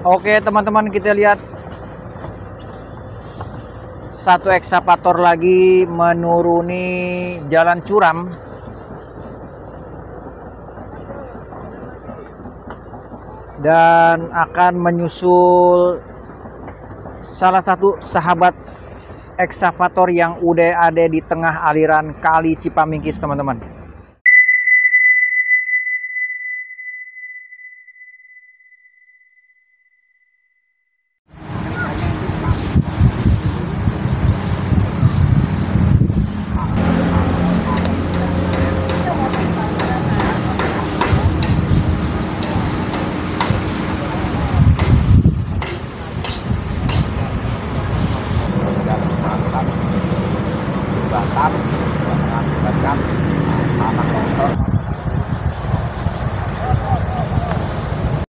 Oke teman-teman, kita lihat satu ekskavator lagi menuruni jalan curam dan akan menyusul salah satu sahabat ekskavator yang udah ada di tengah aliran Kali Cipamingkis, teman-teman.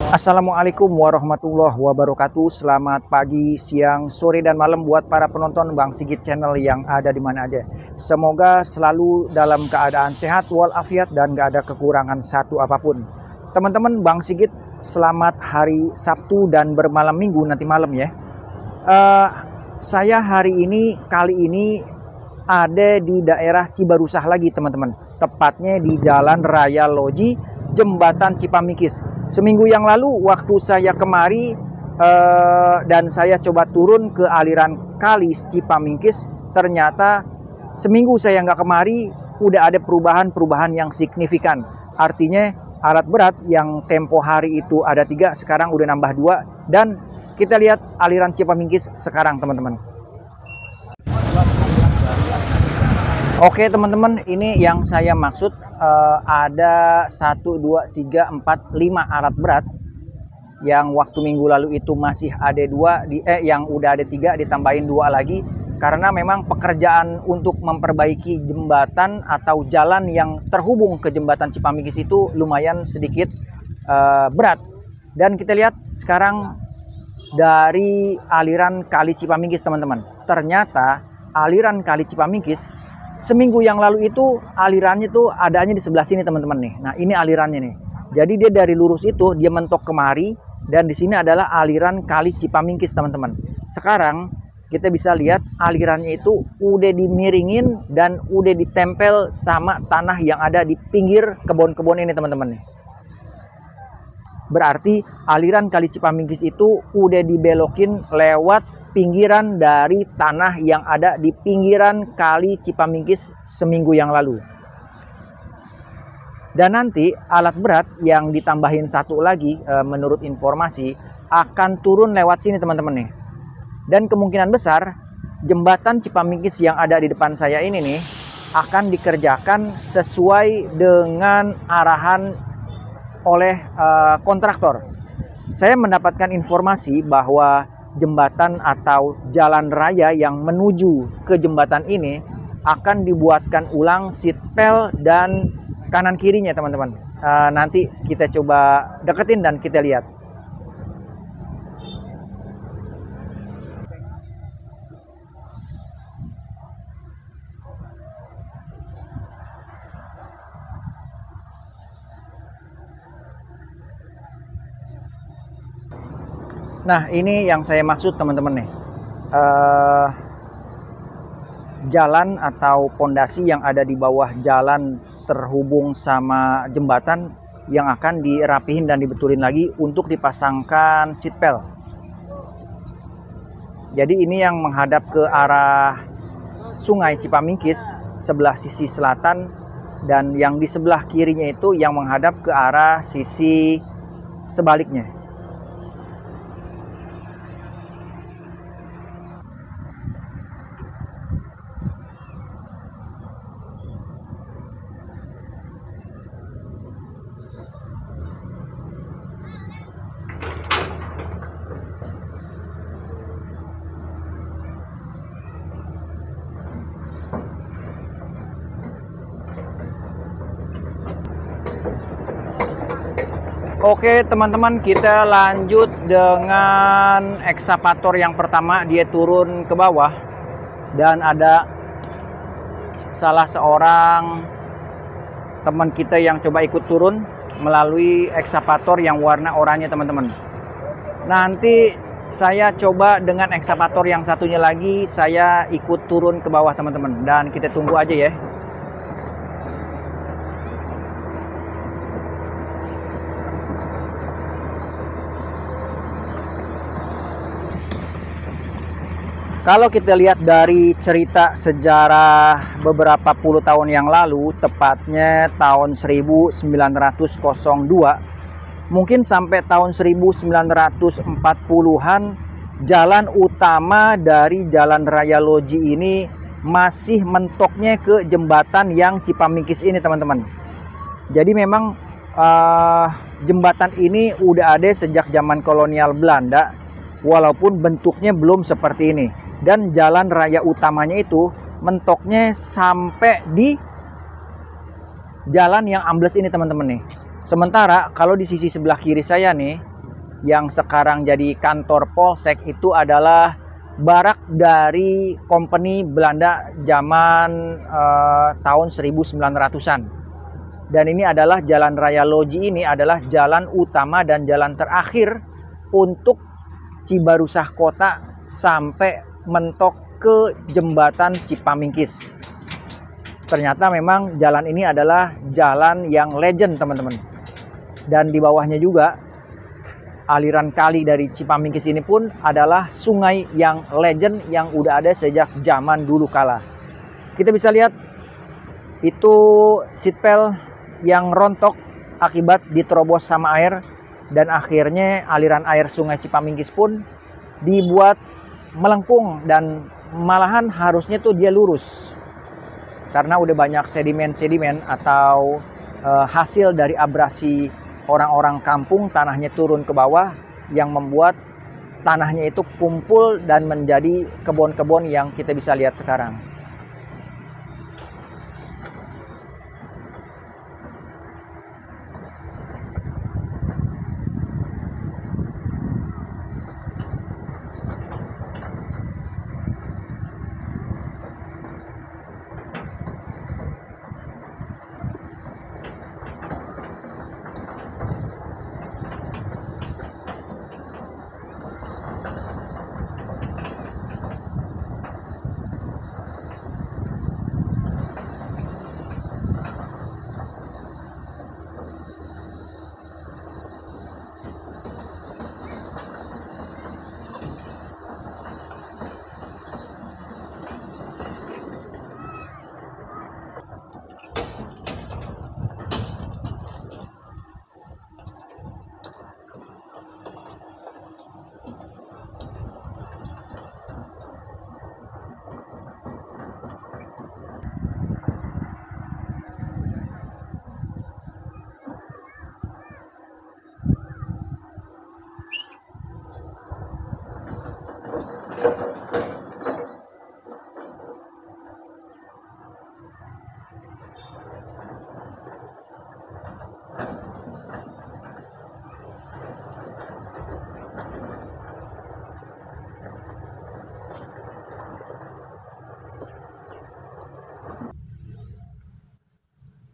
Assalamualaikum warahmatullahi wabarakatuh. Selamat pagi, siang, sore, dan malam buat para penonton Bang Sigit Channel yang ada di mana aja. Semoga selalu dalam keadaan sehat walafiat dan gak ada kekurangan satu apapun. Teman-teman, Bang Sigit selamat hari Sabtu dan bermalam minggu nanti malam ya. Saya kali ini ada di daerah Cibarusah lagi, teman-teman. Tepatnya di Jalan Raya Loji, Jembatan Cipamingkis. Seminggu yang lalu waktu saya kemari dan saya coba turun ke aliran Kali Cipamingkis, ternyata seminggu saya nggak kemari udah ada perubahan yang signifikan. Artinya alat berat yang tempo hari itu ada 3, sekarang udah nambah 2. Dan kita lihat aliran Cipamingkis sekarang, teman-teman. Oke teman-teman, ini yang saya maksud, ada 1, 2, 3, 4, 5 alat berat yang waktu minggu lalu itu masih ada 2, yang udah ada 3 ditambahin 2 lagi, karena memang pekerjaan untuk memperbaiki jembatan atau jalan yang terhubung ke jembatan Cipamingkis itu lumayan sedikit berat. Dan kita lihat sekarang dari aliran Kali Cipamingkis, teman-teman. Ternyata aliran Kali Cipamingkis seminggu yang lalu itu alirannya tuh adanya di sebelah sini, teman-teman nih. Nah, ini alirannya nih. Jadi dia dari lurus itu dia mentok kemari, dan di sini adalah aliran Kali Cipamingkis, teman-teman. Sekarang kita bisa lihat alirannya itu udah dimiringin dan udah ditempel sama tanah yang ada di pinggir kebun-kebun ini, teman-teman nih. Berarti aliran Kali Cipamingkis itu udah dibelokin lewat pinggiran dari tanah yang ada di pinggiran Kali Cipamingkis seminggu yang lalu. Dan nanti alat berat yang ditambahin 1 lagi, menurut informasi akan turun lewat sini, teman-teman nih. Dan kemungkinan besar jembatan Cipamingkis yang ada di depan saya ini nih akan dikerjakan sesuai dengan arahan oleh kontraktor. Saya mendapatkan informasi bahwa jembatan atau jalan raya yang menuju ke jembatan ini akan dibuatkan ulang seatbelt dan kanan kirinya, teman-teman. Nanti kita coba deketin dan kita lihat. Nah, ini yang saya maksud, teman-teman nih. Jalan atau pondasi yang ada di bawah jalan terhubung sama jembatan yang akan dirapihin dan dibetulin lagi untuk dipasangkan seatbelt. Jadi ini yang menghadap ke arah Sungai Cipamingkis sebelah sisi selatan, dan yang di sebelah kirinya itu yang menghadap ke arah sisi sebaliknya. Oke teman-teman, kita lanjut dengan ekskavator yang pertama. Dia turun ke bawah dan ada salah seorang teman kita yang coba ikut turun melalui ekskavator yang warna oranye, teman-teman. Nanti saya coba dengan ekskavator yang satunya lagi, saya ikut turun ke bawah teman-teman. Dan kita tunggu aja ya. Kalau kita lihat dari cerita sejarah beberapa puluh tahun yang lalu, tepatnya tahun 1902, mungkin sampai tahun 1940-an, jalan utama dari Jalan Raya Loji ini masih mentoknya ke jembatan yang Cipamingkis ini teman-teman. Jadi memang jembatan ini udah ada sejak zaman kolonial Belanda, walaupun bentuknya belum seperti ini. Dan jalan raya utamanya itu mentoknya sampai di jalan yang ambles ini teman-teman nih. Sementara kalau di sisi sebelah kiri saya nih, yang sekarang jadi kantor Polsek, itu adalah barak dari company Belanda zaman tahun 1900-an. Dan ini adalah Jalan Raya Loji, ini adalah jalan utama dan jalan terakhir untuk Cibarusah Kota sampai mentok ke jembatan Cipamingkis. Ternyata memang jalan ini adalah jalan yang legend teman-teman. Dan di bawahnya juga aliran kali dari Cipamingkis ini pun adalah sungai yang legend yang udah ada sejak zaman dulu kala. Kita bisa lihat itu sitpel yang rontok akibat diterobos sama air, dan akhirnya aliran air sungai Cipamingkis pun dibuat melengkung, dan malahan harusnya tuh dia lurus karena udah banyak sedimen-sedimen atau hasil dari abrasi orang-orang kampung, tanahnya turun ke bawah yang membuat tanahnya itu kumpul dan menjadi kebun-kebun yang kita bisa lihat sekarang.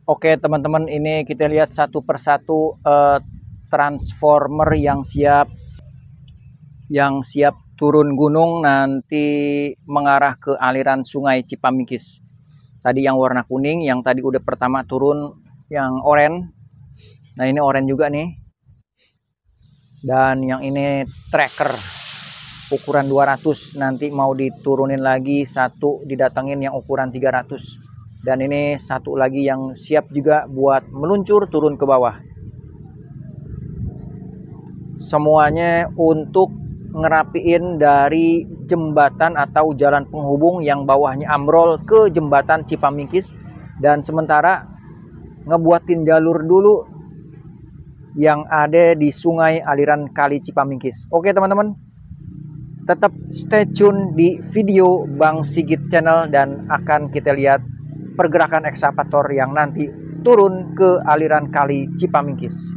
Oke teman-teman, ini kita lihat satu persatu transformer yang siap turun gunung nanti mengarah ke aliran sungai Cipamingkis. Tadi yang warna kuning, yang tadi udah pertama turun yang oranye. Nah ini oranye juga nih. Dan yang ini tracker ukuran 200, nanti mau diturunin lagi satu, didatengin yang ukuran 300. Dan ini satu lagi yang siap juga buat meluncur turun ke bawah. Semuanya untuk ngerapiin dari jembatan atau jalan penghubung yang bawahnya ambrol ke jembatan Cipamingkis. Dan sementara ngebuatin jalur dulu yang ada di sungai aliran kali Cipamingkis. Oke teman-teman, tetap stay tune di video Bang Sigit Channel dan akan kita lihat pergerakan ekskavator yang nanti turun ke aliran kali Cipamingkis.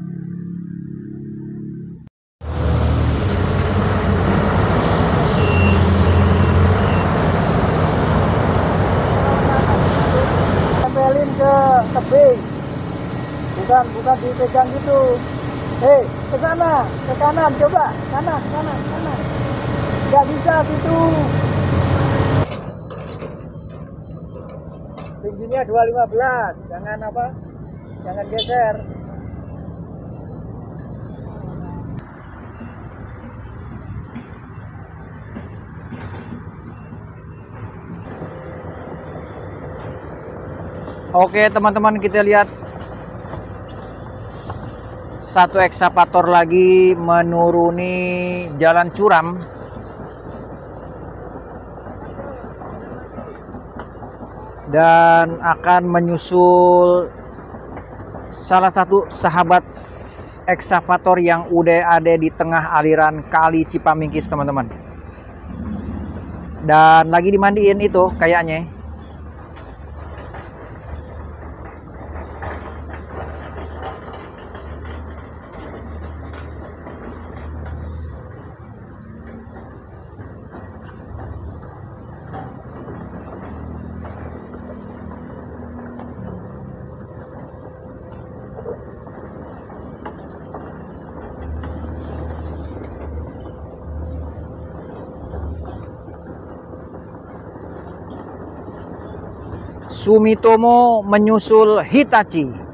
Tempelin ke tebing, bukan dipegang gitu. Ke sana, ke kanan, coba kanan, kanan, kanan. Nggak bisa situ. Tingginya 215, jangan apa? Jangan geser. Oke teman-teman, kita lihat satu ekskavator lagi menuruni jalan curam dan akan menyusul salah satu sahabat ekskavator yang udah ada di tengah aliran kali Cipamingkis teman-teman, dan lagi dimandiin itu kayaknya. Sumitomo menyusul Hitachi.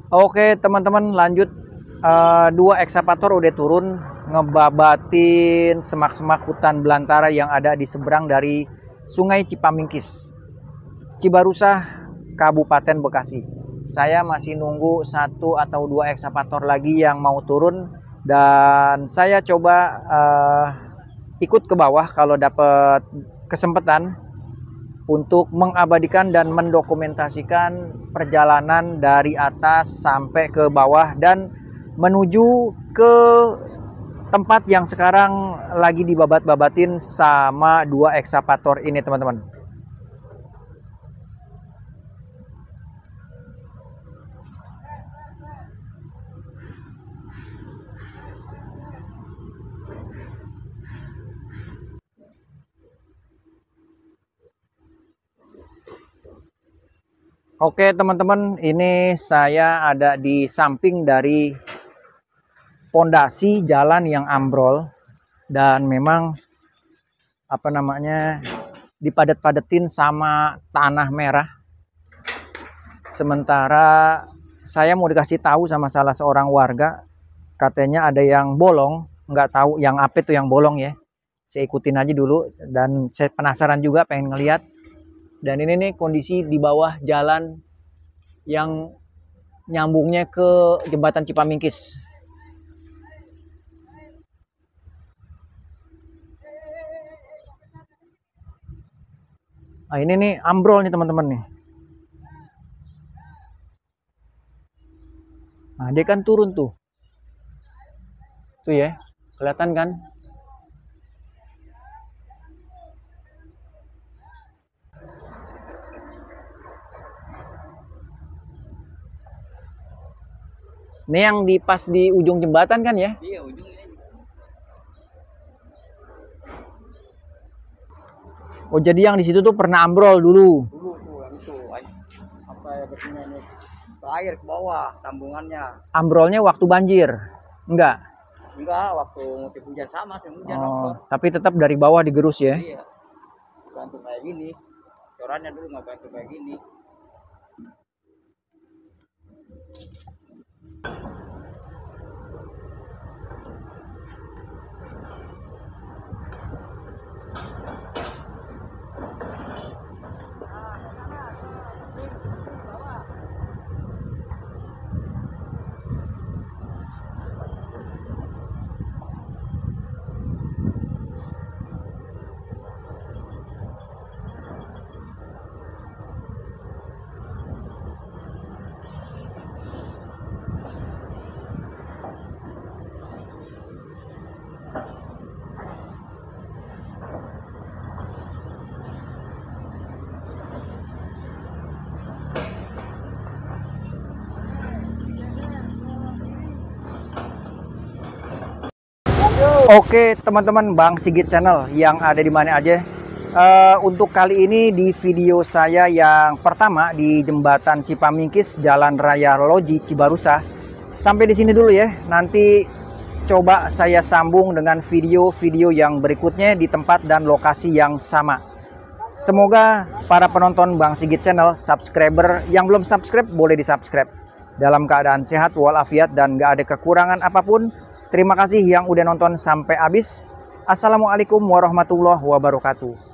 Oke teman-teman, lanjut. Dua ekskavator udah turun ngebabatin semak-semak hutan belantara yang ada di seberang dari Sungai Cipamingkis, Cibarusah, Kabupaten Bekasi. Saya masih nunggu satu atau dua ekskavator lagi yang mau turun, dan saya coba ikut ke bawah kalau dapat kesempatan untuk mengabadikan dan mendokumentasikan perjalanan dari atas sampai ke bawah dan menuju ke tempat yang sekarang lagi dibabat-babatin sama dua ekskavator ini teman-teman. Oke teman-teman, ini saya ada di samping dari pondasi jalan yang ambrol dan memang apa namanya dipadat-padatin sama tanah merah. Sementara saya mau dikasih tahu sama salah seorang warga, katanya ada yang bolong, nggak tahu yang apa itu yang bolong ya. Saya ikutin aja dulu dan saya penasaran juga, pengen ngeliat. Dan ini nih kondisi di bawah jalan yang nyambungnya ke jembatan Cipamingkis. Nah, ini nih ambrol nih teman-teman nih. Nah, dia kan turun tuh. Tuh ya, kelihatan kan? Ini yang di pas di ujung jembatan kan ya? Iya, ujungnya. Oh, jadi yang di situ tuh pernah ambrol dulu. Dulu tuh yang itu apa ya, betulnya ini ke air ke bawah tambungannya. Ambrolnya waktu banjir? Enggak. Enggak, waktu musim hujan sama sih hujan. Tapi tetap dari bawah digerus ya? Iya. Bantu kayak gini. Corannya dulu nggak bantu kayak gini. Oke teman-teman Bang Sigit Channel yang ada di mana aja. Untuk kali ini di video saya yang pertama di Jembatan Cipamingkis Jalan Raya Loji Cibarusah. Sampai di sini dulu ya. Nanti coba saya sambung dengan video-video yang berikutnya di tempat dan lokasi yang sama. Semoga para penonton Bang Sigit Channel, subscriber yang belum subscribe boleh di-subscribe. Dalam keadaan sehat walafiat dan gak ada kekurangan apapun. Terima kasih yang udah nonton sampai habis. Assalamualaikum warahmatullahi wabarakatuh.